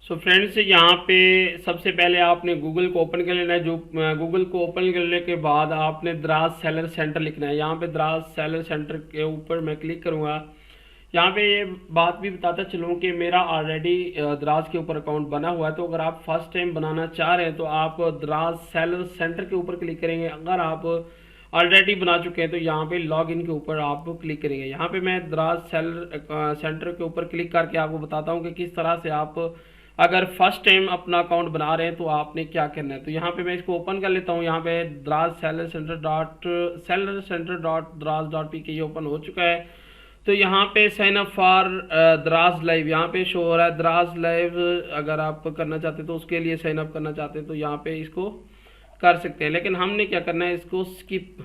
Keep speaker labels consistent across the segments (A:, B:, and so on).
A: So friends, यहाँ पे सबसे पहले आपने गूगल को ओपन कर लेना है। जो गूगल को ओपन करने के बाद आपने द्रास सेलर सेंटर लिखना है। यहाँ पे द्रास सेलर सेंटर के ऊपर मैं क्लिक करूँगा। यहाँ पे ये बात भी बताता चलूँ कि मेरा ऑलरेडी द्रास के ऊपर अकाउंट बना हुआ है। तो अगर आप फर्स्ट टाइम बनाना चाह रहे हैं तो आप द्रास सेलर सेंटर के ऊपर क्लिक करेंगे। अगर आप ऑलरेडी बना चुके हैं तो यहाँ पे लॉग इन के ऊपर आप क्लिक करेंगे। यहाँ पे मैं द्रास सेलर सेंटर के ऊपर क्लिक करके आपको बताता हूँ कि किस तरह से आप अगर फर्स्ट टाइम अपना अकाउंट बना रहे हैं तो आपने क्या करना है। तो यहाँ पे मैं इसको ओपन कर लेता हूँ। यहाँ पे Daraz seller centre dot Daraz dot P K ये ओपन हो चुका है। तो यहाँ पे sign up for Daraz live यहाँ पे शो हो रहा है। द्रास लाइव अगर आप करना चाहते तो उसके लिए साइन अप करना चाहते तो यहाँ पे इसको कर सकते हैं, लेकिन हमने क्या करना है, इसको स्किप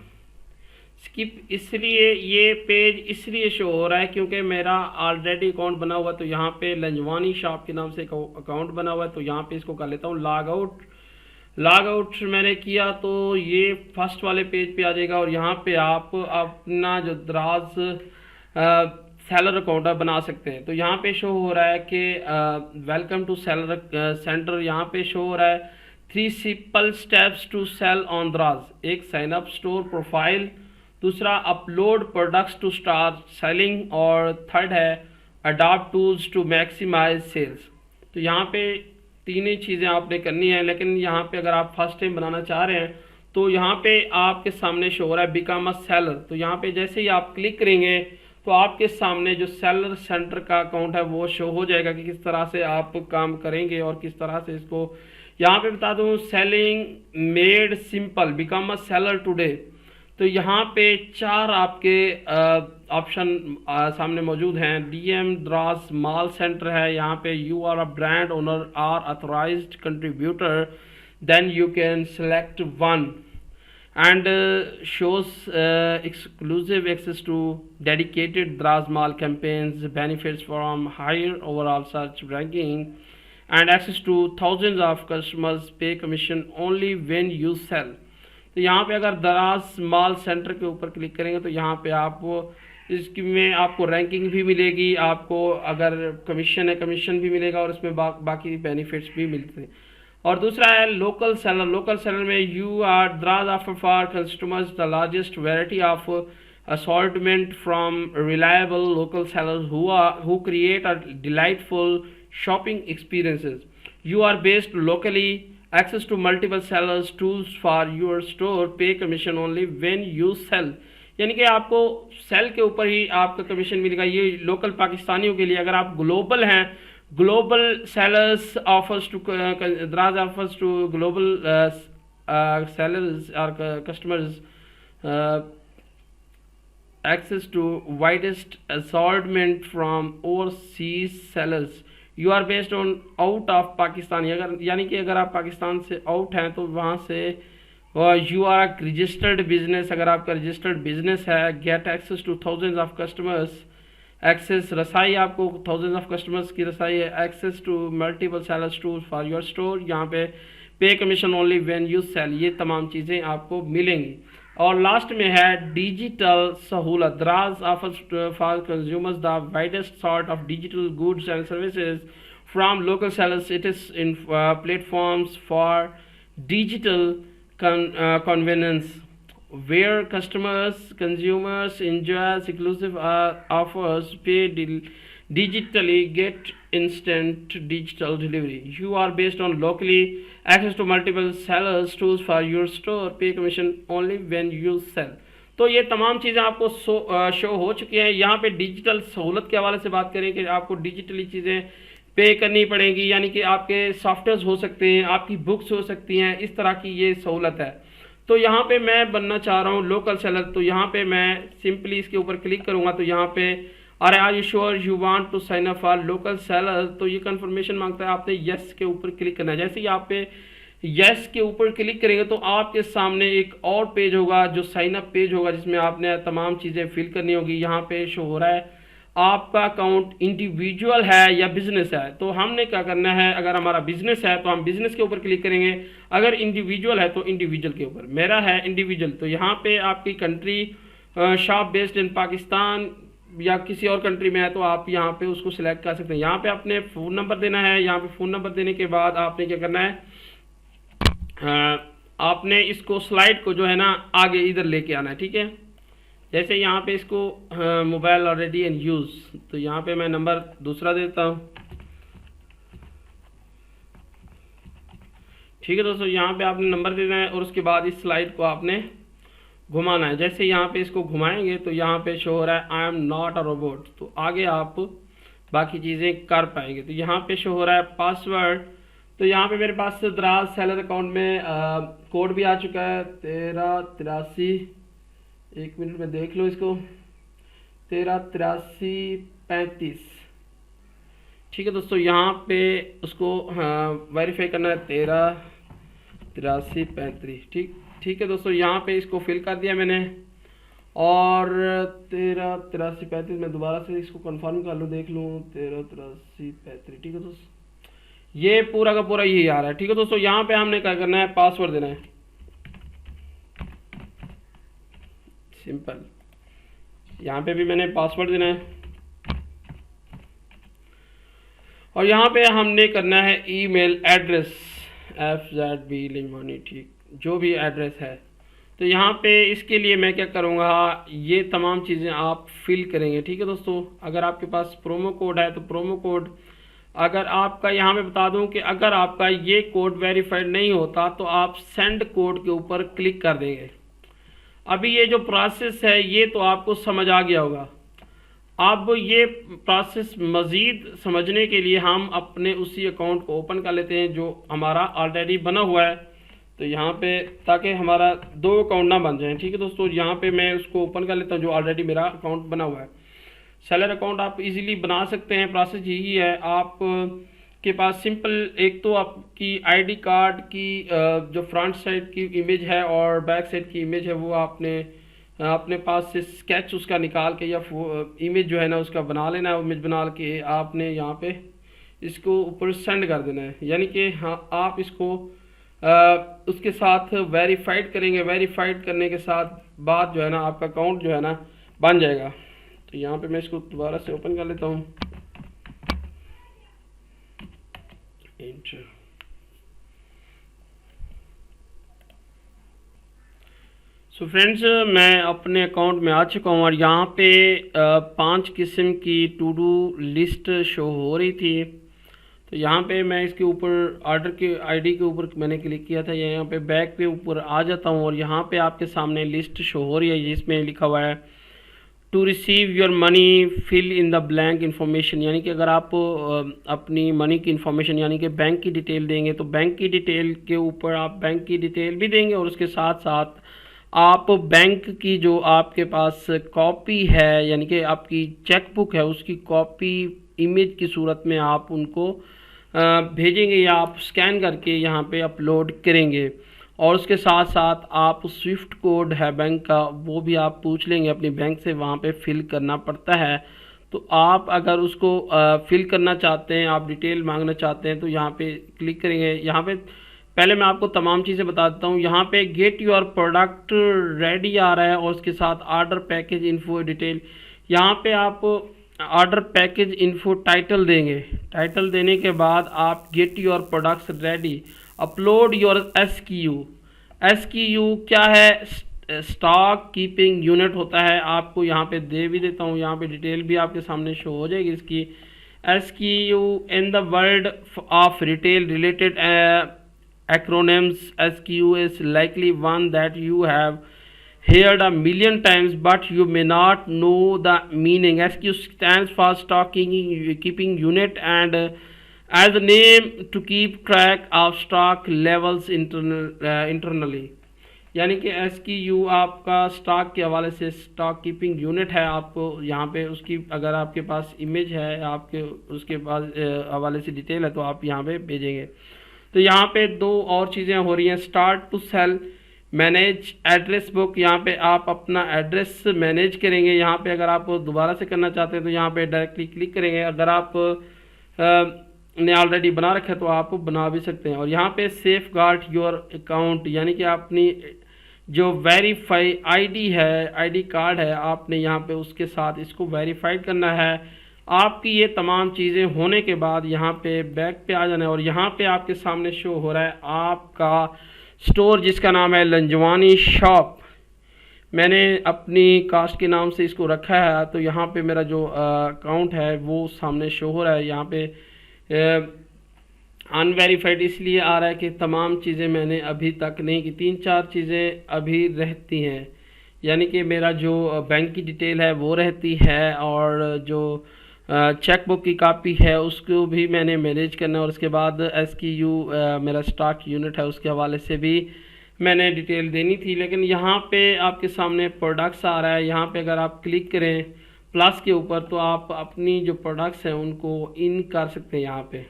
A: इसलिए ये पेज इसलिए शो हो रहा है क्योंकि मेरा ऑलरेडी अकाउंट बना हुआ है। तो यहाँ पे लंजवानी शॉप के नाम से अकाउंट बना हुआ है। तो यहाँ पे इसको कर लेता हूँ लॉग आउट मैंने किया तो ये फर्स्ट वाले पेज पे आ जाएगा और यहाँ पे आप अपना जो द्रास सेलर अकाउंट बना सकते हैं। तो यहाँ पे शो हो रहा है कि वेलकम टू सेलर सेंटर। यहाँ पे शो हो रहा है 3 simple steps to sell on Daraz. एक साइन अप स्टोर प्रोफाइल, दूसरा upload products to start selling और थर्ड है adopt tools to maximise sales. तो यहाँ पे तीन ही चीज़ें आपने करनी है, लेकिन यहाँ पे अगर आप फर्स्ट टाइम बनाना चाह रहे हैं तो यहाँ पे आपके सामने शो हो रहा है बिकम अ सेलर। तो यहाँ पे जैसे ही आप क्लिक करेंगे तो आपके सामने जो सेलर सेंटर का अकाउंट है वो शो हो जाएगा कि किस तरह से आप काम करेंगे और किस तरह से इसको। यहाँ पे बता दूँ, selling made simple, become a seller today. तो यहाँ पे 4 आपके ऑप्शन सामने मौजूद हैं। डीएम द्रास माल सेंटर है, यहाँ पे you are a brand owner or authorised contributor, then you can select one and shows exclusive access to dedicated Dras Mall campaigns, benefits from higher overall search ranking, and access to thousands of customers, pay commission only when you sell। तो यहाँ पे अगर द्रास माल centre के ऊपर click करेंगे तो यहाँ पे आपको इसमें आपको रैंकिंग भी मिलेगी, आपको अगर कमीशन है कमीशन भी मिलेगा और इसमें बाकी बेनिफिट्स भी मिलते हैं। और दूसरा है लोकल सेलर। लोकल सेलर में you are Daraz offer for customers the largest variety of assortment from reliable local sellers who create a delightful shopping experiences. You are based locally, access to multiple sellers, tools for your store, pay commission only when you sell। यानी कि आपको cell के ऊपर ही आपका commission मिलेगा। ये local पाकिस्तानियों के लिए। अगर आप ग्लोबल हैं, global sellers offers to Dras offers to global sellers or customers access to widest assortment from overseas sellers। You are based on out of Pakistan। अगर यानी कि अगर आप पाकिस्तान से आउट हैं तो वहाँ से यू आर रजिस्टर्ड बिजनेस। अगर आपका रजिस्टर्ड बिजनेस है, get access to thousands of customers, access रसाई आपको थाउजेंड्स ऑफ कस्टमर्स की रसाई है, access to multiple sellers tool for your store, यहाँ पे pay commission only when you sell. ये तमाम चीज़ें आपको मिलेंगी। और लास्ट में है डिजिटल सहूलत। Dras offers for consumers the widest sort of digital goods and services from local sellers. It is in platforms for digital convenience where consumers enjoy exclusive offers, pay digitally, get instant digital delivery। You are based on locally, access to multiple sellers, tools for your store, pay commission only when you sell। तो ये तमाम चीज़ें आपको show हो चुकी हैं। यहाँ पे डिजिटल सहूलत के हवाले से बात करें कि आपको डिजिटली चीज़ें पे करनी पड़ेगी, यानी कि आपके सॉफ्टवेयर हो सकते हैं, आपकी बुक्स हो सकती हैं, इस तरह की ये सहूलत है। तो यहाँ पे मैं बनना चाह रहा हूँ लोकल सेलर। तो यहाँ पे मैं सिंपली इसके ऊपर क्लिक करूँगा तो यहाँ पे अरे are you sure you want to sign up for local seller. तो ये कंफर्मेशन मांगता है, आपने येस के ऊपर क्लिक करना है। जैसे ही आप पे येस के ऊपर क्लिक करेंगे तो आपके सामने एक और पेज होगा जो साइन अप पेज होगा, जिसमें आपने तमाम चीज़ें फिल करनी होगी। यहाँ पे शो हो रहा है आपका अकाउंट इंडिविजुअल है या बिजनेस है। तो हमने क्या करना है, अगर हमारा बिजनेस है तो हम बिजनेस के ऊपर क्लिक करेंगे, अगर इंडिविजुअल है तो इंडिविजुअल के ऊपर। मेरा है इंडिविजुअल, तो यहाँ पे आपकी country shop based in Pakistan, या किसी और कंट्री में है तो आप यहाँ पे उसको सिलेक्ट कर सकते हैं। यहाँ पे आपने फ़ोन नंबर देना है। यहाँ पे फ़ोन नंबर देने के बाद आपने क्या करना है, आपने इसको स्लाइड को जो है ना आगे इधर लेके आना है, ठीक है। जैसे यहाँ पे इसको मोबाइल ऑलरेडी इन यूज़, तो यहाँ पे मैं नंबर दूसरा देता हूँ, ठीक है दोस्तों। यहाँ पे आपने नंबर देना है और उसके बाद इस स्लाइड को आपने घुमाना है। जैसे यहाँ पे इसको घुमाएंगे तो यहाँ पे शो हो रहा है I am not a robot, तो आगे आप बाकी चीज़ें कर पाएंगे। तो यहाँ पे शो हो रहा है पासवर्ड, तो यहाँ पे मेरे पास दराज सेलर अकाउंट में कोड भी आ चुका है 1383, एक मिनट में देख लो इसको, 138335, ठीक है दोस्तों। यहाँ पे उसको वेरीफाई करना है 138335, ठीक है दोस्तों। यहाँ पे इसको फिल कर दिया मैंने और 138335 मैं दोबारा से इसको कंफर्म कर लूँ, देख लूँ 138335, ठीक है दोस्तों। ये पूरा का पूरा यही आ रहा है, ठीक है दोस्तों। यहाँ पे हमने क्या करना है, पासवर्ड देना है, सिंपल। यहाँ पे भी मैंने पासवर्ड देना है और यहाँ पे हमने करना है ईमेल एड्रेस FZB लिंजवानी, ठीक, जो भी एड्रेस है। तो यहाँ पे इसके लिए मैं क्या करूँगा, ये तमाम चीज़ें आप फिल करेंगे, ठीक है दोस्तों। अगर आपके पास प्रोमो कोड है तो प्रोमो कोड, अगर आपका यहाँ पे बता दूँ कि अगर आपका ये कोड वेरीफाइड नहीं होता तो आप सेंड कोड के ऊपर क्लिक कर देंगे। अभी ये जो प्रोसेस है ये तो आपको समझ आ गया होगा। अब ये प्रोसेस मज़ीद समझने के लिए हम अपने उसी अकाउंट को ओपन कर लेते हैं जो हमारा ऑलरेडी बना हुआ है। तो यहाँ पे ताकि हमारा 2 अकाउंट ना बन जाए, ठीक है दोस्तों। यहाँ पे मैं उसको ओपन कर लेता हूँ जो ऑलरेडी मेरा अकाउंट बना हुआ है। सेलर अकाउंट आप इजीली बना सकते हैं, प्रोसेस यही है। आप के पास सिंपल एक तो आपकी आईडी कार्ड की जो फ्रंट साइड की इमेज है और बैक साइड की इमेज है वो आपने अपने पास से स्केच उसका निकाल के या इमेज जो है ना उसका बना लेना है। इमेज बना के आपने यहाँ पे इसको ऊपर सेंड कर देना है, यानी कि हाँ आप इसको उसके साथ वेरीफाइड करेंगे। वेरीफाइड करने के साथ बाद जो है ना आपका अकाउंट जो है ना बन जाएगा। तो यहाँ पे मैं इसको दोबारा से ओपन कर लेता हूँ, एंटर। सो फ्रेंड्स, मैं अपने अकाउंट में आ चुका हूँ और यहाँ पे 5 किस्म की टू डू लिस्ट शो हो रही थी। तो यहाँ पे मैं इसके ऊपर ऑर्डर के आईडी के ऊपर मैंने क्लिक किया था, यहाँ पे बैक पे ऊपर आ जाता हूँ और यहाँ पे आपके सामने लिस्ट शो हो रही है जिसमें लिखा हुआ है to receive your money fill in the blank information, यानी कि अगर आप अपनी मनी की इन्फॉर्मेशन यानी कि बैंक की डिटेल देंगे तो बैंक की डिटेल के ऊपर आप बैंक की डिटेल भी देंगे और उसके साथ साथ आप बैंक की जो आपके पास कॉपी है यानी कि आपकी चेकबुक है उसकी कॉपी इमेज की सूरत में आप उनको भेजेंगे या आप स्कैन करके यहाँ पे अपलोड करेंगे। और उसके साथ साथ आप स्विफ्ट कोड है बैंक का वो भी आप पूछ लेंगे अपनी बैंक से, वहाँ पे फिल करना पड़ता है। तो आप अगर उसको फिल करना चाहते हैं, आप डिटेल मांगना चाहते हैं तो यहाँ पे क्लिक करेंगे। यहाँ पे पहले मैं आपको तमाम चीज़ें बता देता हूँ। यहाँ पे गेट योर प्रोडक्ट रेडी आ रहा है और उसके साथ ऑर्डर पैकेज इन्फो डिटेल, यहाँ पे आप ऑर्डर पैकेज इन्फो टाइटल देंगे। टाइटल देने के बाद आप get your products ready, upload your SKU क्या है, स्टॉक कीपिंग यूनिट होता है। आपको यहाँ पे दे भी देता हूँ, यहाँ पे डिटेल भी आपके सामने शो हो जाएगी इसकी। SKU in the world of retail related acronyms, SKU is likely one that you have heard a million times but you may not know the meaning. SKU stands for stock keeping unit and as the name to keep track of stock levels internally, यानी कि SKU आपका stock के हवाले से stock keeping unit है। आपको यहाँ पे उसकी अगर आपके पास इमेज है आपके उसके पास हवाले से डिटेल है तो आप यहाँ पे भेजेंगे। तो यहाँ पे 2 और चीज़ें हो रही हैं, start to sell, manage address book, यहाँ पे आप अपना एड्रेस मैनेज करेंगे। यहाँ पे अगर आप दोबारा से करना चाहते हैं तो यहाँ पे डायरेक्टली क्लिक करेंगे। अगर आप ने ऑलरेडी बना रखा है तो आप बना भी सकते हैं। और यहाँ पे सेफ गार्ड योर अकाउंट, यानी कि अपनी जो वेरीफाई आईडी है, आईडी कार्ड है, आपने यहाँ पे उसके साथ इसको वेरीफाइड करना है। आपकी ये तमाम चीज़ें होने के बाद यहाँ पे बैक पे आ जाना है और यहाँ पे आपके सामने शो हो रहा है आपका स्टोर जिसका नाम है लंजवानी शॉप। मैंने अपनी कास्ट के नाम से इसको रखा है, तो यहाँ पे मेरा जो अकाउंट है वो सामने शो हो रहा है। यहाँ पे अनवेरीफाइड इसलिए आ रहा है कि तमाम चीज़ें मैंने अभी तक नहीं की, 3-4 चीज़ें अभी रहती हैं, यानी कि मेरा जो बैंक की डिटेल है वो रहती है और जो चेक बुक की कापी है उसको भी मैंने मैनेज करना है और उसके बाद SKU मेरा स्टॉक यूनिट है उसके हवाले से भी मैंने डिटेल देनी थी। लेकिन यहाँ पे आपके सामने प्रोडक्ट्स आ रहा है, यहाँ पे अगर आप क्लिक करें प्लस के ऊपर तो आप अपनी जो प्रोडक्ट्स हैं उनको इन कर सकते हैं यहाँ पे।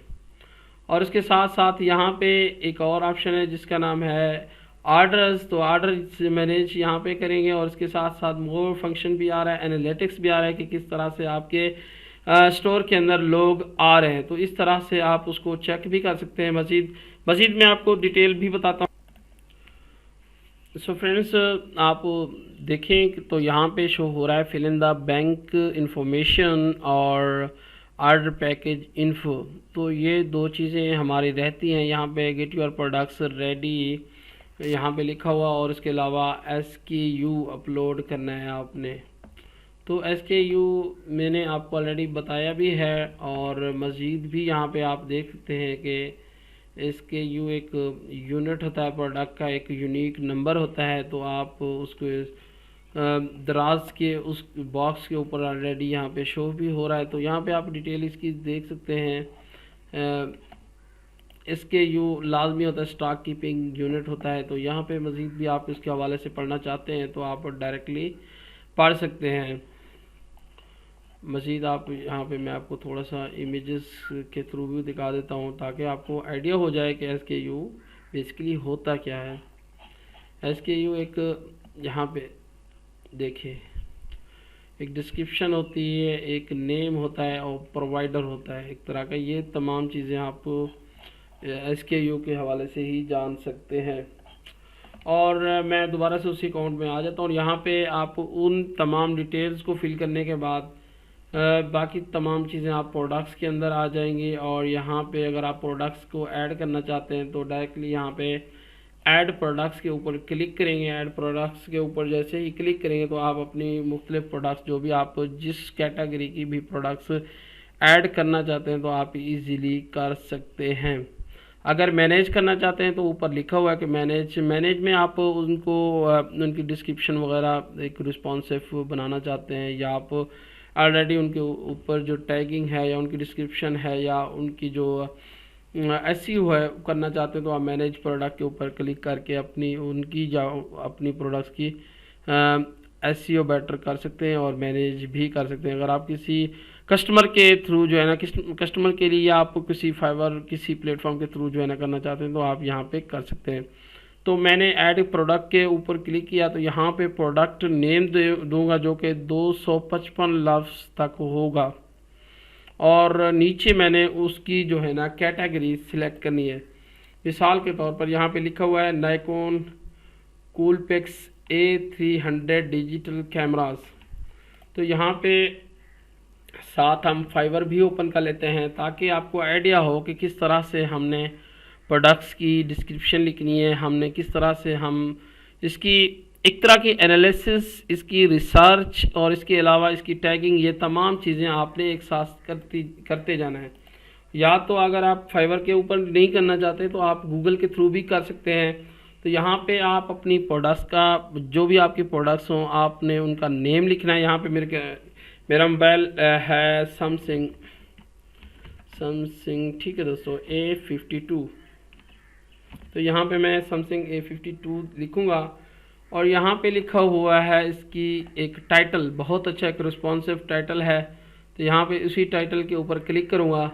A: और उसके साथ साथ यहाँ पे एक और ऑप्शन है जिसका नाम है ऑर्डर्स, तो ऑर्डर मैनेज यहाँ पे करेंगे और उसके साथ साथ मोर फंक्शन भी आ रहा है, एनालिटिक्स भी आ रहा है कि किस तरह से आपके स्टोर के अंदर लोग आ रहे हैं, तो इस तरह से आप उसको चेक भी कर सकते हैं। मज़ीद मैं आपको डिटेल भी बताता हूँ। सो फ्रेंड्स, आप देखें तो यहाँ पे शो हो रहा है fill in the bank information और ऑर्डर पैकेज इन्फो, तो ये दो चीज़ें हमारी रहती हैं। यहाँ पे गेट योर प्रोडक्ट्स रेडी यहाँ पे लिखा हुआ और इसके अलावा SKU अपलोड करना है आपने, तो SKU मैंने आपको ऑलरेडी बताया भी है और मज़ीद भी यहाँ पे आप देख सकते हैं कि SKU एक यूनिट होता है, प्रोडक्ट का एक यूनिक नंबर होता है, तो आप उसको दराज के उस बॉक्स के ऊपर ऑलरेडी यहाँ पे शो भी हो रहा है, तो यहाँ पे आप डिटेल इसकी देख सकते हैं। SKU लाजमी होता है, स्टॉक कीपिंग यूनिट होता है, तो यहाँ पे मज़ीद भी आप इसके हवाले से पढ़ना चाहते हैं तो आप डायरेक्टली पढ़ सकते हैं। मज़ीद आप यहाँ पे मैं आपको थोड़ा सा इमेजेस के थ्रू भी दिखा देता हूँ ताकि आपको आइडिया हो जाए कि SKU बेसिकली होता क्या है। SKU एक यहाँ पे देखिए एक डिस्क्रिप्शन होती है, एक नेम होता है और प्रोवाइडर होता है एक तरह का, ये तमाम चीज़ें आप SKU के हवाले से ही जान सकते हैं। और मैं दोबारा से उसी अकाउंट में आ जाता हूँ और यहाँ पे आप उन तमाम डिटेल्स को फिल करने के बाद बाकी तमाम चीज़ें आप प्रोडक्ट्स के अंदर आ जाएंगी और यहाँ पे अगर आप प्रोडक्ट्स को ऐड करना चाहते हैं तो डायरेक्टली यहाँ पे ऐड प्रोडक्ट्स के ऊपर क्लिक करेंगे। ऐड प्रोडक्ट्स के ऊपर जैसे ही क्लिक करेंगे तो आप अपनी मुख्तलिफ प्रोडक्ट्स जो भी आप जिस कैटेगरी की भी प्रोडक्ट्स ऐड करना चाहते हैं तो आप इजीली कर सकते हैं। अगर मैनेज करना चाहते हैं तो ऊपर लिखा हुआ है कि मैनेज में आप उनको उनकी डिस्क्रिप्शन वगैरह एक रिस्पॉन्सिव बनाना चाहते हैं या आप ऑलरेडी उनके ऊपर जो टैगिंग है या उनकी डिस्क्रिप्शन है या उनकी जो SEO है करना चाहते हैं तो आप मैनेज प्रोडक्ट के ऊपर क्लिक करके अपनी प्रोडक्ट्स की SEO बेटर कर सकते हैं और मैनेज भी कर सकते हैं। अगर आप किसी कस्टमर के थ्रू जो है ना कस्टमर के लिए या आप किसी फाइवर किसी प्लेटफॉर्म के थ्रू जो है ना करना चाहते हैं तो आप यहाँ पे कर सकते हैं। तो मैंने ऐड प्रोडक्ट के ऊपर क्लिक किया तो यहाँ पे प्रोडक्ट नेम दूंगा जो कि 255 लफ्ज़ तक होगा और नीचे मैंने उसकी जो है ना कैटेगरी सिलेक्ट करनी है। मिसाल के तौर पर यहाँ पे लिखा हुआ है नाइकोन कूलपिक्स A300 डिजिटल कैमरास, तो यहाँ पे साथ हम फाइवर भी ओपन कर लेते हैं ताकि आपको आइडिया हो कि किस तरह से हमने प्रोडक्ट्स की डिस्क्रिप्शन लिखनी है, हमने किस तरह से हम इसकी एक तरह की एनालिसिस, इसकी रिसर्च और इसके अलावा इसकी टैगिंग, ये तमाम चीज़ें आपने एक साथ करते जाना है। या तो अगर आप फाइवर के ऊपर नहीं करना चाहते तो आप गूगल के थ्रू भी कर सकते हैं। तो यहाँ पे आप अपनी प्रोडक्ट्स का जो भी आपकी प्रोडक्ट्स हों आपने उनका नेम लिखना है। यहाँ पे मेरा मोबाइल है सैमसंग, ठीक है दोस्तों, A52, तो यहाँ पे मैं सैमसंग A52 लिखूँगा और यहाँ पे लिखा हुआ है इसकी एक टाइटल, बहुत अच्छा एक रिस्पॉन्सिव टाइटल है, तो यहाँ पे उसी टाइटल के ऊपर क्लिक करूँगा।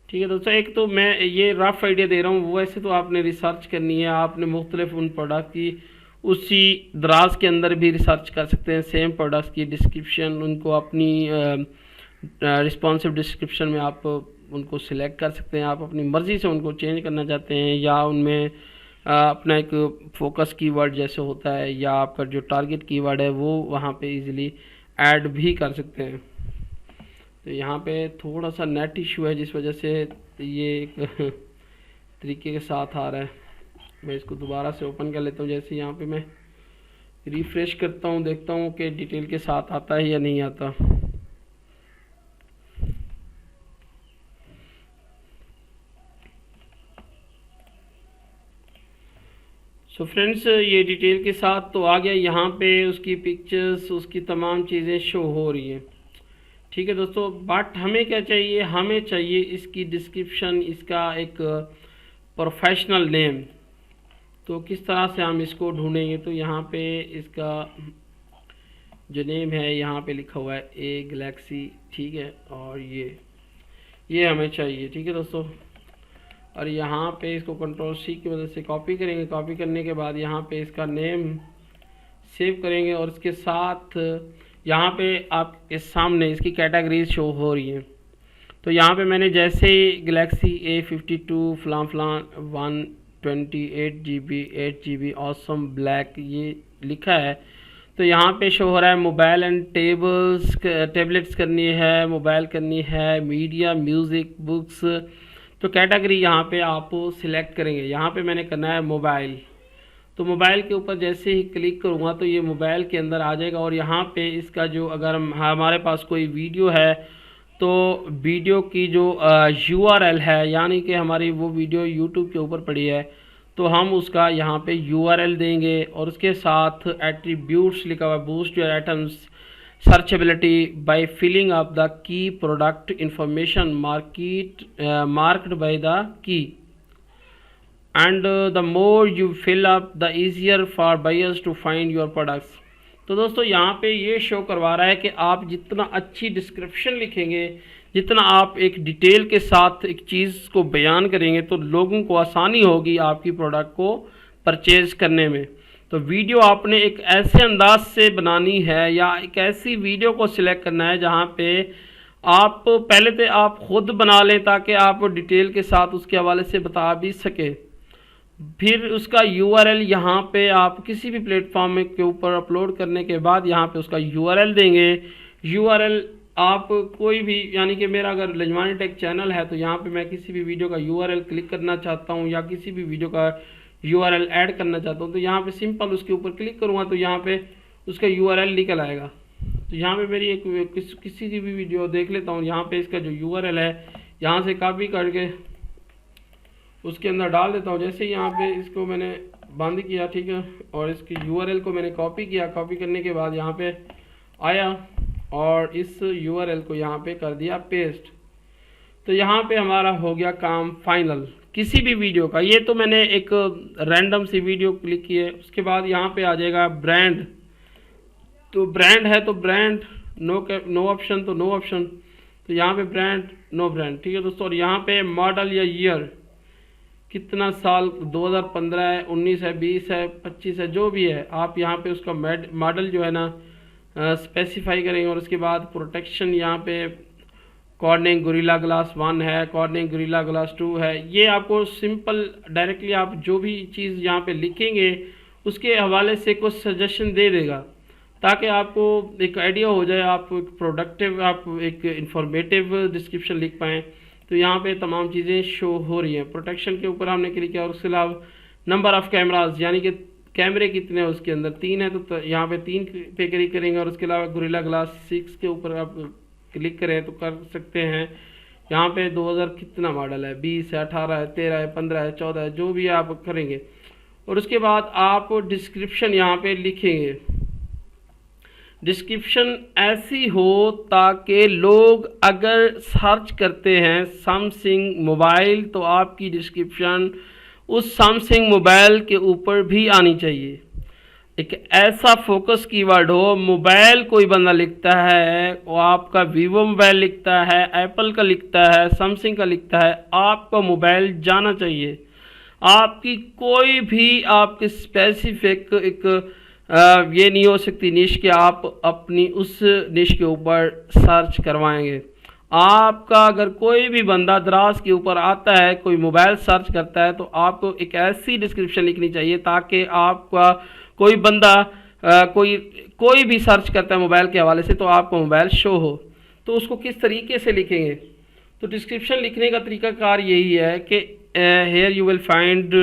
A: ठीक है दोस्तों, एक तो मैं ये रफ आइडिया दे रहा हूँ, वैसे तो आपने रिसर्च करनी है, आपने मुख्तलिफ उन प्रोडक्ट की उसी दराज के अंदर भी रिसर्च कर सकते हैं। सेम प्रोडक्ट्स की डिस्क्रिप्शन उनको अपनी रिस्पॉन्सिव डिस्क्रिप्शन में आप उनको सिलेक्ट कर सकते हैं। आप अपनी मर्ज़ी से उनको चेंज करना चाहते हैं या उनमें अपना एक फोकस कीवर्ड जैसे होता है या आपका जो टारगेट कीवर्ड है वो वहाँ पे इजीली ऐड भी कर सकते हैं। तो यहाँ पे थोड़ा सा नेट इशू है जिस वजह से ये एक तरीके के साथ आ रहा है। मैं इसको दोबारा से ओपन कर लेता हूँ। जैसे यहाँ पे मैं रिफ्रेश करता हूँ, देखता हूँ कि डिटेल के साथ आता है या नहीं आता। सो फ्रेंड्स, ये डिटेल के साथ तो आ गया। यहाँ पे उसकी पिक्चर्स, उसकी तमाम चीज़ें शो हो रही हैं। ठीक है दोस्तों, बट हमें क्या चाहिए, हमें चाहिए इसकी डिस्क्रिप्शन, इसका एक प्रोफेशनल नेम। तो किस तरह से हम इसको ढूंढेंगे, तो यहाँ पे इसका जो नेम है यहाँ पे लिखा हुआ है ए गैलेक्सी, ठीक है, और ये हमें चाहिए। ठीक है दोस्तों, और यहाँ पे इसको कंट्रोल सी की मदद से कॉपी करेंगे। कॉपी करने के बाद यहाँ पे इसका नेम सेव करेंगे और इसके साथ यहाँ पे आपके सामने इसकी कैटेगरीज शो हो रही हैं। तो यहाँ पे मैंने जैसे गैलेक्सी A52 फलां 128 GB 8 GB ऑसम ब्लैक ये लिखा है, तो यहाँ पे शो हो रहा है मोबाइल एंड टेबलेट्स करनी है, मोबाइल करनी है, मीडिया, म्यूज़िक, बुक्स। तो कैटेगरी यहाँ पे आप सिलेक्ट करेंगे। यहाँ पे मैंने करना है मोबाइल। तो मोबाइल के ऊपर जैसे ही क्लिक करूँगा तो ये मोबाइल के अंदर आ जाएगा। और यहाँ पे इसका जो अगर हमारे पास कोई वीडियो है तो वीडियो की जो URL है, यानी कि हमारी वो वीडियो YouTube के ऊपर पड़ी है, तो हम उसका यहाँ पे URL देंगे। और उसके साथ एट्रीब्यूट्स लिखा हुआ है, boost your items searchability by filling up the key product information marked by the key, and the more you fill up the easier for buyers to find your products। तो दोस्तों यहाँ पे ये शो करवा रहा है कि आप जितना अच्छी डिस्क्रिप्शन लिखेंगे, जितना आप एक डिटेल के साथ एक चीज़ को बयान करेंगे, तो लोगों को आसानी होगी आपकी प्रोडक्ट को परचेज करने में। तो वीडियो आपने एक ऐसे अंदाज से बनानी है या एक ऐसी वीडियो को सिलेक्ट करना है जहाँ पे आप पहले तो आप खुद बना लें ताकि आप डिटेल के साथ उसके हवाले से बता भी सके। फिर उसका URL यहाँ पे आप किसी भी प्लेटफॉर्म के ऊपर अपलोड करने के बाद यहाँ पे उसका URL देंगे। URL आप कोई भी, यानी कि मेरा अगर लंजवानी टेक चैनल है तो यहाँ पे मैं किसी भी वीडियो का URL क्लिक करना चाहता हूँ या किसी भी वीडियो का URL ऐड करना चाहता हूँ, तो यहाँ पे सिंपल उसके ऊपर क्लिक करूँगा तो यहाँ पे उसका URL निकल आएगा। तो यहाँ पे मेरी एक किसी की भी वीडियो देख लेता हूँ। यहाँ पे इसका जो URL है यहाँ से कॉपी करके उसके अंदर डाल देता हूँ। जैसे यहाँ पे इसको मैंने बंद किया, ठीक है, और इसकी URL को मैंने कॉपी किया। कॉपी करने के बाद यहाँ पे आया और इस URL को यहाँ पे कर दिया पेस्ट। तो यहाँ पे हमारा हो गया काम फाइनल किसी भी वीडियो का। ये तो मैंने एक रैंडम सी वीडियो क्लिक की है। उसके बाद यहाँ पे आ जाएगा ब्रांड। तो ब्रांड है तो ब्रांड, नो ऑप्शन तो नो ऑप्शन। तो यहाँ पे ब्रांड, नो ब्रांड। ठीक है दोस्तों, और यहाँ पे मॉडल या ईयर कितना साल, 2015 है, 19 है, 20 है, 25 है, जो भी है आप यहाँ पे उसका मॉडल जो है ना स्पेसिफाई करेंगे। और उसके बाद प्रोटेक्शन यहाँ पे कॉर्निंग गोरिल्ला ग्लास 1 है, कॉर्निंग गोरिल्ला ग्लास 2 है। ये आपको सिंपल डायरेक्टली आप जो भी चीज़ यहाँ पे लिखेंगे उसके हवाले से कुछ सजेशन दे देगा ताकि आपको एक आइडिया हो जाए, आप एक प्रोडक्टिव, आप एक इंफॉर्मेटिव डिस्क्रिप्शन लिख पाएँ। तो यहाँ पे तमाम चीज़ें शो हो रही हैं। प्रोटेक्शन के ऊपर हमने क्लिक किया और उसके अलावा नंबर ऑफ़ कैमराज, यानी कि कैमरे कितने हैं उसके अंदर, 3 है तो यहाँ पे 3 पे क्लिक करेंगे। और उसके अलावा गोरिल्ला ग्लास 6 के ऊपर आप क्लिक करें तो कर सकते हैं। यहाँ पे 2000 कितना मॉडल है, 20 है, 18 है, 13 है, 15 है, 14 है, जो भी आप करेंगे। और उसके बाद आप डिस्क्रिप्शन यहाँ पे लिखेंगे। डिस्क्रिप्शन ऐसी हो ताकि लोग अगर सर्च करते हैं सैमसंग मोबाइल तो आपकी डिस्क्रिप्शन उस सैमसंग मोबाइल के ऊपर भी आनी चाहिए। एक ऐसा फोकस कीवर्ड हो, मोबाइल कोई बंदा लिखता है, वो आपका वीवो मोबाइल लिखता है, एप्पल का लिखता है, सैमसंग का लिखता है, आपका मोबाइल जाना चाहिए। आपकी कोई भी आपकी स्पेसिफिक एक ये नहीं हो सकती निश कि आप अपनी उस निश के ऊपर सर्च करवाएंगे। आपका अगर कोई भी बंदा दराज के ऊपर आता है, कोई मोबाइल सर्च करता है, तो आपको एक ऐसी डिस्क्रिप्शन लिखनी चाहिए ताकि आपका कोई बंदा कोई कोई भी सर्च करता है मोबाइल के हवाले से तो आपको मोबाइल शो हो। तो उसको किस तरीके से लिखेंगे? तो डिस्क्रिप्शन लिखने का तरीकाकार यही है कि here you will find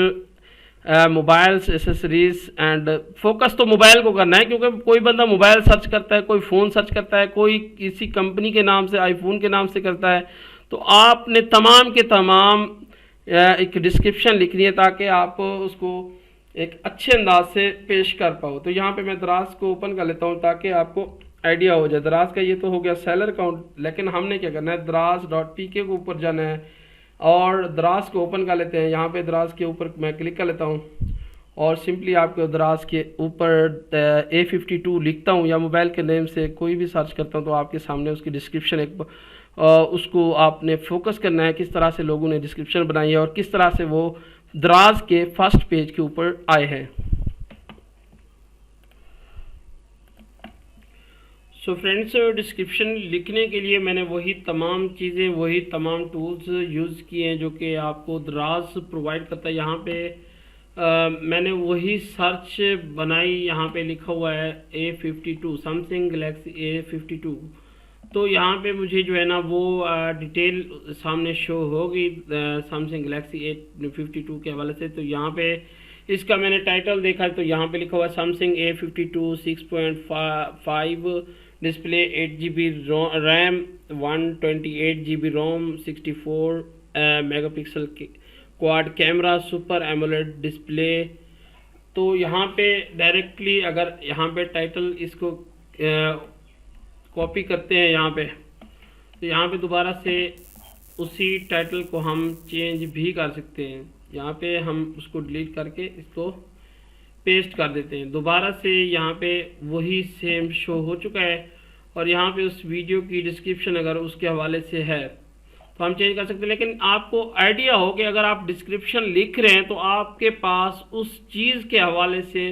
A: mobiles accessories and focus तो मोबाइल को करना है, क्योंकि कोई बंदा मोबाइल सर्च करता है, कोई फ़ोन सर्च करता है, कोई किसी कंपनी के नाम से आईफोन के नाम से करता है। तो आपने तमाम के तमाम एक डिस्क्रिप्शन लिखनी है ताकि आप उसको एक अच्छे अंदाज से पेश कर पाओ। तो यहाँ पे मैं दराज को ओपन कर लेता हूँ ताकि आपको आइडिया हो जाए। दराज का ये तो हो गया सेलर अकाउंट, लेकिन हमने क्या करना है, दराज.pk के ऊपर जाना है और दराज को ओपन कर लेते हैं। यहाँ पे दराज के ऊपर मैं क्लिक कर लेता हूँ और सिंपली आपको दराज के ऊपर A52 लिखता हूँ या मोबाइल के नेम से कोई भी सर्च करता हूँ तो आपके सामने उसकी डिस्क्रिप्शन एक उसको आपने फोकस करना है, किस तरह से लोगों ने डिस्क्रिप्शन बनाई है और किस तरह से वो दराज के फर्स्ट पेज के ऊपर आए हैं। सो फ्रेंड्स, डिस्क्रिप्शन लिखने के लिए मैंने वही तमाम चीज़ें, वही तमाम टूल्स यूज़ किए हैं जो कि आपको दराज प्रोवाइड करता है। यहाँ पे मैंने वही सर्च बनाई, यहाँ पे लिखा हुआ है A52 सैमसंग गैलेक्सी A52। तो यहाँ पे मुझे जो है ना वो डिटेल सामने शो होगी सैमसंग गैलेक्सी A52 के हवाले से। तो यहाँ पे इसका मैंने टाइटल देखा तो यहाँ पे लिखा हुआ है Samsung A52 6.5 display 8GB RAM 128GB रोम 64 megapixel quad camera super AMOLED display. तो यहाँ पे डायरेक्टली अगर यहाँ पे टाइटल इसको कॉपी करते हैं यहाँ पे, तो यहाँ पे दोबारा से उसी टाइटल को हम चेंज भी कर सकते हैं। यहाँ पे हम उसको डिलीट करके इसको पेस्ट कर देते हैं, दोबारा से यहाँ पे वही सेम शो हो चुका है। और यहाँ पे उस वीडियो की डिस्क्रिप्शन अगर उसके हवाले से है तो हम चेंज कर सकते हैं। लेकिन आपको आइडिया हो कि अगर आप डिस्क्रिप्शन लिख रहे हैं तो आपके पास उस चीज़ के हवाले से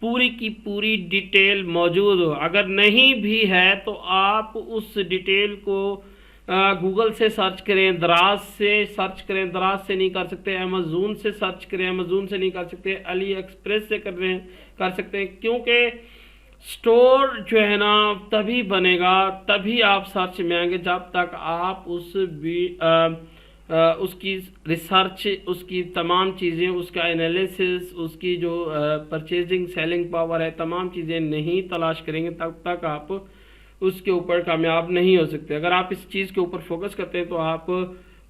A: पूरी की पूरी डिटेल मौजूद हो। अगर नहीं भी है तो आप उस डिटेल को गूगल से सर्च करें, दराज से सर्च करें, दराज से नहीं कर सकते, अमेज़न से सर्च करें, अमेज़न से नहीं कर सकते, अली एक्सप्रेस से कर सकते हैं। क्योंकि स्टोर जो है ना तभी बनेगा, तभी आप सर्च में आएंगे जब तक आप उसकी रिसर्च, उसकी तमाम चीज़ें, उसका एनालिसिस, उसकी जो परचेजिंग सेलिंग पावर है, तमाम चीज़ें नहीं तलाश करेंगे तब तक आप उसके ऊपर कामयाब नहीं हो सकते। अगर आप इस चीज़ के ऊपर फोकस करते हैं तो आप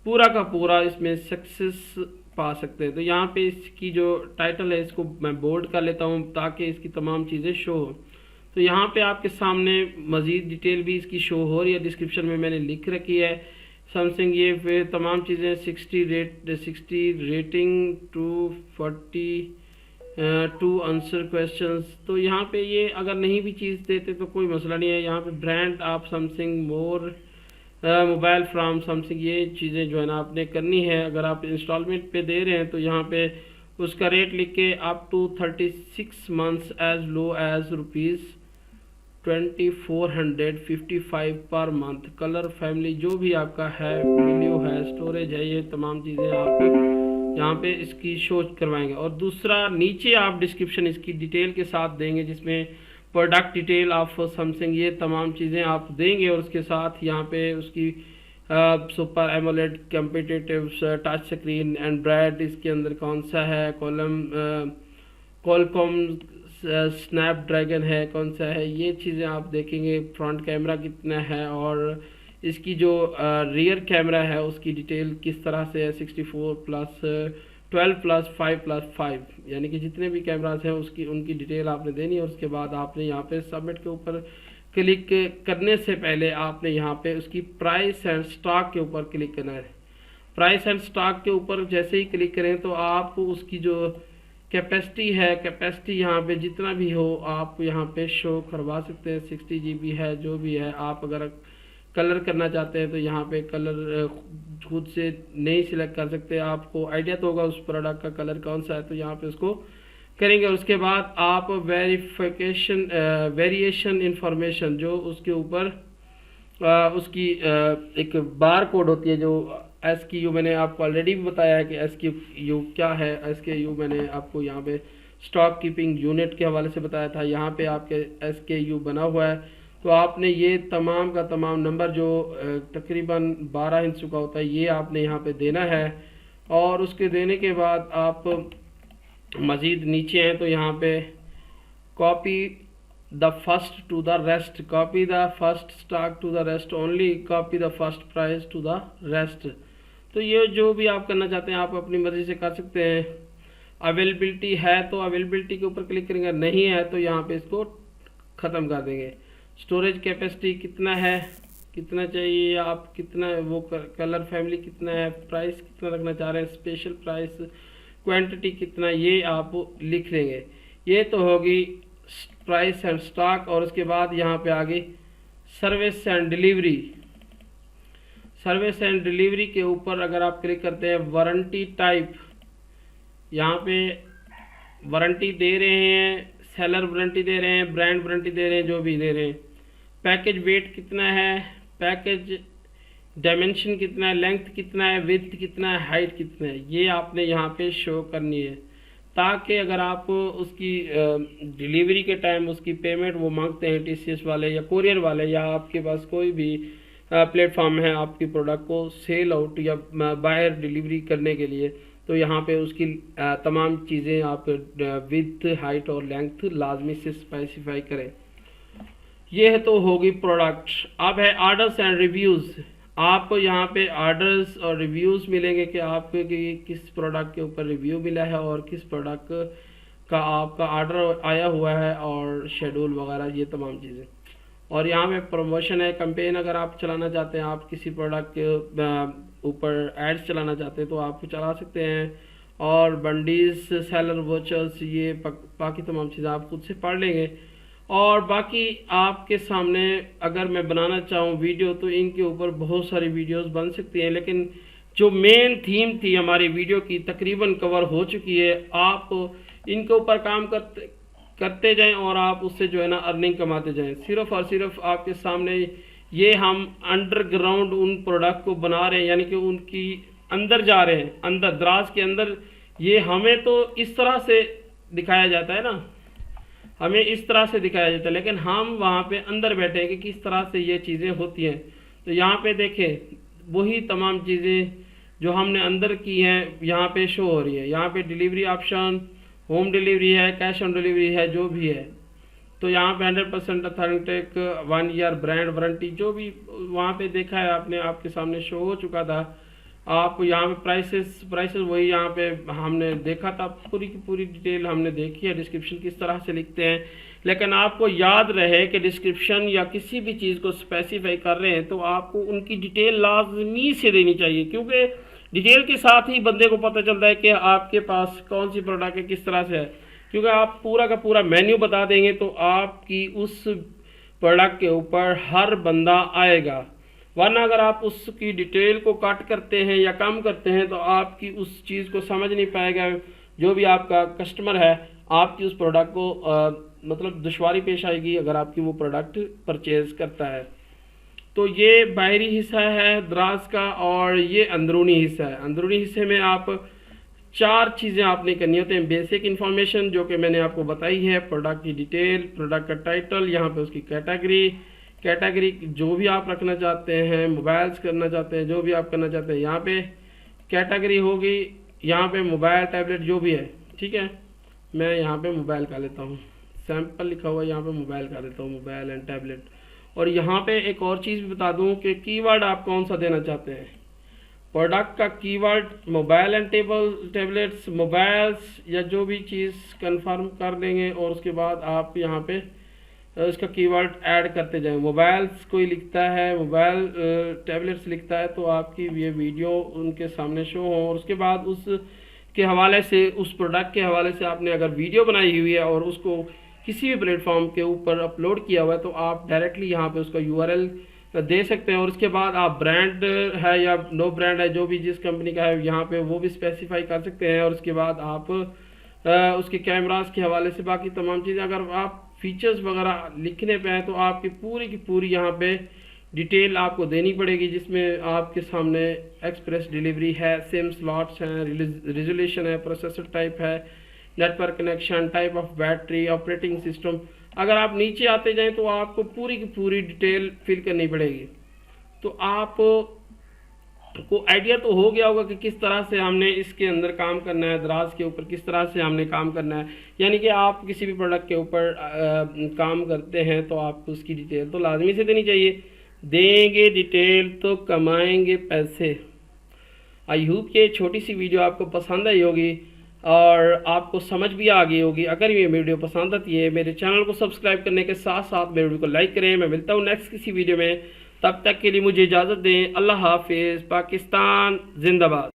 A: पूरा का पूरा इसमें सक्सेस पा सकते हैं। तो यहाँ पे इसकी जो टाइटल है इसको मैं बोल्ड कर लेता हूँ ताकि इसकी तमाम चीज़ें शो हो। तो यहाँ पे आपके सामने मज़ीद डिटेल भी इसकी शो हो रही है, डिस्क्रिप्शन में मैंने लिख रखी है। सैमसंग ये फिर तमाम चीज़ें 60 रेटिंग 242 आंसर क्वेश्चंस। तो यहाँ पे ये अगर नहीं भी चीज़ देते तो कोई मसला नहीं है। यहाँ पे ब्रांड आप Samsung more mobile from Samsung, ये चीज़ें जो है ना आपने करनी है। अगर आप इंस्टॉलमेंट पे दे रहे हैं तो यहाँ पे उसका रेट लिख के up to 36 months as low as ₹2455 per month. Colour family जो भी आपका है, वीडियो है, स्टोरेज है, ये तमाम चीज़ें आप यहाँ पे इसकी शो करवाएंगे। और दूसरा नीचे आप डिस्क्रिप्शन इसकी डिटेल के साथ देंगे जिसमें प्रोडक्ट डिटेल ऑफ सैमसंग, ये तमाम चीज़ें आप देंगे। और उसके साथ यहाँ पे उसकी super AMOLED competitive touch screen Android इसके अंदर कौन सा है, कॉलकॉम स्नैपड्रैगन है, कौन सा है, ये चीज़ें आप देखेंगे। फ्रंट कैमरा कितना है और इसकी जो रियर कैमरा है उसकी डिटेल किस तरह से है, 64+, 12+5+5, यानी कि जितने भी कैमरास हैं उनकी डिटेल आपने देनी है। और उसके बाद आपने यहाँ पे सबमिट के ऊपर क्लिक करने से पहले आपने यहाँ पे उसकी प्राइस एंड स्टॉक के ऊपर क्लिक करना है। प्राइस एंड स्टॉक के ऊपर जैसे ही क्लिक करें तो आप उसकी जो कैपेसिटी है, कैपेसिटी यहाँ पे जितना भी हो आप यहाँ पे शो करवा सकते हैं। 60 GB है, जो भी है। आप अगर कलर करना चाहते हैं तो यहाँ पे कलर खुद से नहीं सिलेक्ट कर सकते, आपको आइडिया तो होगा उस प्रोडक्ट का कलर कौन सा है, तो यहाँ पे उसको करेंगे। उसके बाद आप वेरिएशन इंफॉर्मेशन जो उसके ऊपर उसकी एक बार कोड होती है जो SKU, मैंने आपको ऑलरेडी भी बताया है कि SKU क्या है। SKU मैंने आपको यहाँ पे स्टॉक कीपिंग यूनिट के हवाले से बताया था। यहाँ पे आपके SKU बना हुआ है, तो आपने ये तमाम का तमाम नंबर जो तकरीबन 12 इंच का होता है ये आपने यहाँ पे देना है। और उसके देने के बाद आप मज़ीद नीचे हैं तो यहाँ पे copy the first to the rest, copy the first stock to the rest only, copy the first price to the rest. तो ये जो भी आप करना चाहते हैं आप अपनी मर्ज़ी से कर सकते हैं। अवेलेबिलिटी है तो अवेलेबिलिटी के ऊपर क्लिक करेंगे, नहीं है तो यहाँ पे इसको ख़त्म कर देंगे। स्टोरेज कैपेसिटी कितना है, कितना चाहिए आप, कितना वो कलर फैमिली कितना है, प्राइस कितना रखना चाह रहे हैं, स्पेशल प्राइस, क्वांटिटी कितना, ये आप लिख देंगे। ये तो होगी प्राइस एंड स्टॉक। और उसके बाद यहाँ पे आगे service and delivery. Service and delivery के ऊपर अगर आप क्लिक करते हैं, वारंटी टाइप, यहाँ पे वारंटी दे रहे हैं, सेलर वारंटी दे रहे हैं, ब्रांड वारंटी दे रहे हैं, जो भी दे रहे हैं। पैकेज वेट कितना है, पैकेज डायमेंशन कितना है, लेंथ कितना है, विड्थ कितना है, हाइट कितना है, ये आपने यहाँ पे शो करनी है, ताकि अगर आप उसकी डिलीवरी के टाइम उसकी पेमेंट वो मांगते हैं TCS वाले या कुरियर वाले, या आपके पास कोई भी प्लेटफॉर्म है आपकी प्रोडक्ट को सेल आउट या बाहर डिलीवरी करने के लिए, तो यहाँ पे उसकी तमाम चीज़ें आप विड्थ, हाइट और लेंथ लाजमी से स्पेसिफाई करें। ये है तो होगी प्रोडक्ट। अब है ऑर्डर्स एंड रिव्यूज़। आपको यहाँ पे ऑर्डर्स और रिव्यूज़ मिलेंगे कि आपके किस प्रोडक्ट के ऊपर रिव्यू मिला है और किस प्रोडक्ट का आपका ऑर्डर आया हुआ है, और शेड्यूल वगैरह ये तमाम चीज़ें। और यहाँ पे प्रमोशन है, कैंपेन अगर आप चलाना चाहते हैं, आप किसी प्रोडक्ट के ऊपर एड्स चलाना चाहते हैं तो आप चला सकते हैं। और बंडीज, सेलर वोचर्स, ये बाकी तमाम चीज़ें आप खुद से पढ़ लेंगे। और बाकी आपके सामने अगर मैं बनाना चाहूँ वीडियो तो इनके ऊपर बहुत सारी वीडियोस बन सकती हैं, लेकिन जो मेन थीम थी हमारी वीडियो की तकरीबन कवर हो चुकी है। आप इनके ऊपर काम करते जाएं और आप उससे जो है ना अर्निंग कमाते जाएं। सिर्फ और सिर्फ आपके सामने ये हम अंडरग्राउंड उन प्रोडक्ट को बना रहे हैं, यानी कि उनकी अंदर जा रहे हैं, अंदर दराज के अंदर। ये हमें तो इस तरह से दिखाया जाता है ना, हमें इस तरह से दिखाया जाता है, लेकिन हम वहाँ पे अंदर बैठे हैं कि किस तरह से ये चीज़ें होती हैं। तो यहाँ पे देखें वही तमाम चीज़ें जो हमने अंदर की हैं यहाँ पे शो हो रही है। यहाँ पे डिलीवरी ऑप्शन, होम डिलीवरी है, कैश ऑन डिलीवरी है, जो भी है। तो यहाँ पे 100% ऑथेंटिक 1 ईयर ब्रांड वारंटी, जो भी वहाँ पे देखा है आपने, आपके सामने शो हो चुका था। आप यहाँ पे प्राइसेस वही यहाँ पे हमने देखा था, पूरी की पूरी डिटेल हमने देखी है, डिस्क्रिप्शन किस तरह से लिखते हैं। लेकिन आपको याद रहे कि डिस्क्रिप्शन या किसी भी चीज़ को स्पेसिफाई कर रहे हैं तो आपको उनकी डिटेल लाजमी से देनी चाहिए, क्योंकि डिटेल के साथ ही बंदे को पता चलता है कि आपके पास कौन सी प्रोडक्ट है, किस तरह से है। क्योंकि आप पूरा का पूरा मेन्यू बता देंगे तो आपकी उस प्रोडक्ट के ऊपर हर बंदा आएगा, वरना अगर आप उसकी डिटेल को कट करते हैं या कम करते हैं तो आपकी उस चीज़ को समझ नहीं पाएगा। जो भी आपका कस्टमर है आपकी उस प्रोडक्ट को मतलब दुश्वारी पेश आएगी अगर आपकी वो प्रोडक्ट परचेज़ करता है। तो ये बाहरी हिस्सा है दराज का, और ये अंदरूनी हिस्सा है। अंदरूनी हिस्से में आप 4 चीज़ें आपने करनी होती हैं। बेसिक इन्फॉर्मेशन जो कि मैंने आपको बताई है, प्रोडक्ट की डिटेल, प्रोडक्ट का टाइटल, यहाँ पे उसकी कैटेगरी जो भी आप रखना चाहते हैं, मोबाइल्स करना चाहते हैं, जो भी आप करना चाहते हैं यहाँ पे कैटेगरी होगी। यहाँ पे मोबाइल, टैबलेट जो भी है, ठीक है। मैं यहाँ पे मोबाइल का लेता हूँ, सैम्पल लिखा हुआ है, यहाँ पे मोबाइल का लेता हूँ, मोबाइल एंड टैबलेट। और यहाँ पे एक और चीज़ भी बता दूँ कि कीवर्ड आप कौन सा देना चाहते हैं। प्रोडक्ट का keyword mobile and tablets, mobiles या जो भी चीज़ कंफर्म कर देंगे, और उसके बाद आप यहाँ पे इसका कीवर्ड ऐड करते जाएं। मोबाइल्स कोई लिखता है, मोबाइल टैबलेट्स लिखता है, तो आपकी ये वीडियो उनके सामने शो हो। और उसके बाद उस के हवाले से, उस प्रोडक्ट के हवाले से आपने अगर वीडियो बनाई हुई है और उसको किसी भी प्लेटफॉर्म के ऊपर अपलोड किया हुआ है तो आप डायरेक्टली यहाँ पे उसका URL दे सकते हैं। और उसके बाद आप ब्रांड है या नो ब्रांड है, जो भी जिस कंपनी का है, यहाँ पे वो भी स्पेसिफाई कर सकते हैं। और उसके बाद आप उसके कैमरास के हवाले से बाकी तमाम चीज़ें, अगर आप फीचर्स वगैरह लिखने पे हैं तो आपकी पूरी की पूरी यहाँ पे डिटेल आपको देनी पड़ेगी, जिसमें आपके सामने एक्सप्रेस डिलीवरी है, सिम स्लॉट्स हैं, रेजोल्यूशन है, प्रोसेसर टाइप है, network connection, type of battery, operating system. अगर आप नीचे आते जाएं तो आपको पूरी की पूरी डिटेल फिल करनी पड़ेगी। तो आप को आइडिया तो हो गया होगा कि किस तरह से हमने इसके अंदर काम करना है, दराज के ऊपर किस तरह से हमने काम करना है। यानी कि आप किसी भी प्रोडक्ट के ऊपर काम करते हैं तो आपको उसकी डिटेल तो लाजमी से देनी चाहिए। देंगे डिटेल तो कमाएंगे पैसे। आई होप ये छोटी सी वीडियो आपको पसंद आई होगी और आपको समझ भी आ गई होगी। अगर ये वीडियो पसंद आती है, मेरे चैनल को सब्सक्राइब करने के साथ साथ मेरे वीडियो को लाइक करें। मैं मिलता हूँ नेक्स्ट किसी वीडियो में, तब तक के लिए मुझे इजाज़त दें। अल्लाह हाफिज़। पाकिस्तान जिंदाबाद।